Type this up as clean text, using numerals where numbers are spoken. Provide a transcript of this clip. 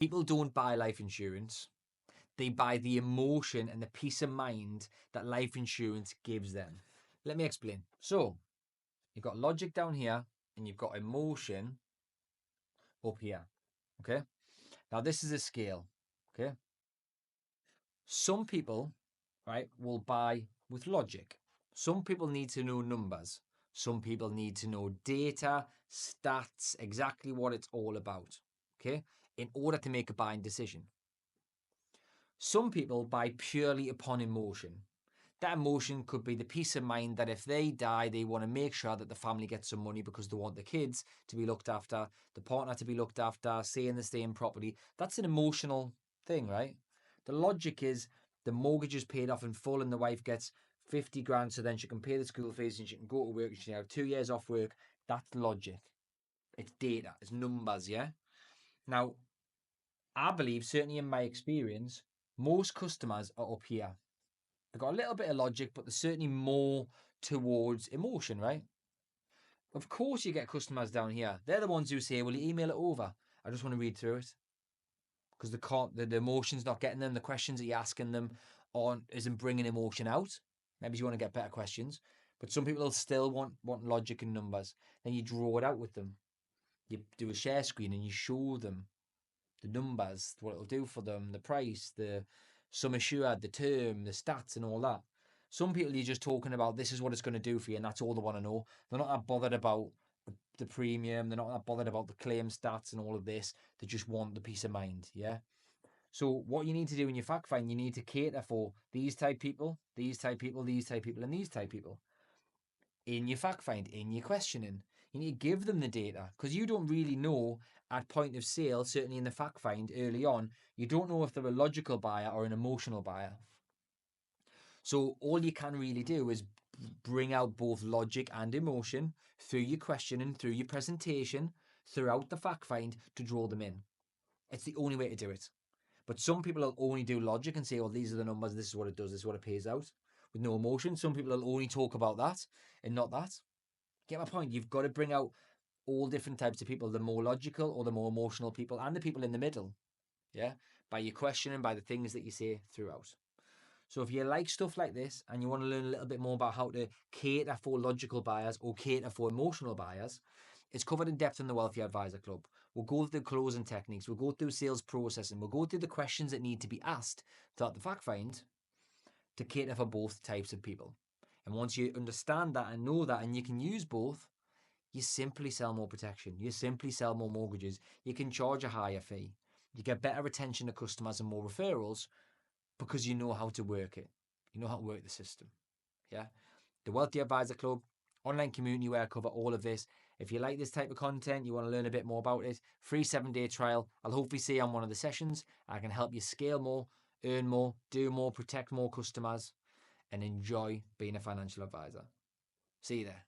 People don't buy life insurance. They buy the emotion and the peace of mind that life insurance gives them. Let me explain. So, you've got logic down here and you've got emotion up here. Okay? Now, this is a scale. Okay? Some people, right, will buy with logic. Some people need to know numbers. Some people need to know data, stats, exactly what it's all about. Okay? In order to make a buying decision. Some people buy purely upon emotion. That emotion could be the peace of mind that if they die, they want to make sure that the family gets some money because they want the kids to be looked after, the partner to be looked after, saying the same property. That's an emotional thing, right? The logic is the mortgage is paid off in full and the wife gets 50 grand so then she can pay the school fees and she can go to work and she can have 2 years off work. That's logic. It's data. It's numbers, yeah? Now, I believe, certainly in my experience, most customers are up here. They've got a little bit of logic, but they're certainly more towards emotion, right? Of course, you get customers down here. They're the ones who say, "Will you email it over? I just want to read through it." Because the emotion's not getting them. The questions that you're asking them isn't bringing emotion out. Maybe you want to get better questions. But some people will still want logic and numbers. Then you draw it out with them. You do a share screen and you show them the numbers, what it'll do for them, the price, the sum assured, the term, the stats and all that. Some people you're just talking about this is what it's going to do for you and that's all they want to know. They're not that bothered about the premium, they're not that bothered about the claim stats and all of this. They just want the peace of mind, yeah? So what you need to do in your fact find, you need to cater for these type people, these type people, these type people, and these type people. In your fact find, in your questioning. You need to give them the data because you don't really know at point of sale, certainly in the fact find early on, you don't know if they're a logical buyer or an emotional buyer. So all you can really do is bring out both logic and emotion through your questioning, through your presentation, throughout the fact find to draw them in. It's the only way to do it. But some people will only do logic and say, "Oh, these are the numbers, this is what it does, this is what it pays out," with no emotion. Some people will only talk about that and not that. Get my point? You've got to bring out all different types of people, the more logical or the more emotional people, and the people in the middle, yeah, by your questioning, by the things that you say throughout. So if you like stuff like this and you want to learn a little bit more about how to cater for logical buyers or cater for emotional buyers, it's covered in depth in the Wealthy Advisor Club. We'll go through closing techniques, we'll go through sales processing, we'll go through the questions that need to be asked throughout the fact find to cater for both types of people. And once you understand that and know that and you can use both, you simply sell more protection. You simply sell more mortgages. You can charge a higher fee. You get better retention of customers and more referrals because you know how to work it. You know how to work the system. Yeah. The Wealthy Advisor Club, online community where I cover all of this. If you like this type of content, you want to learn a bit more about it, free 7-day trial. I'll hopefully see you on one of the sessions. I can help you scale more, earn more, do more, protect more customers, and enjoy being a financial advisor. See you there.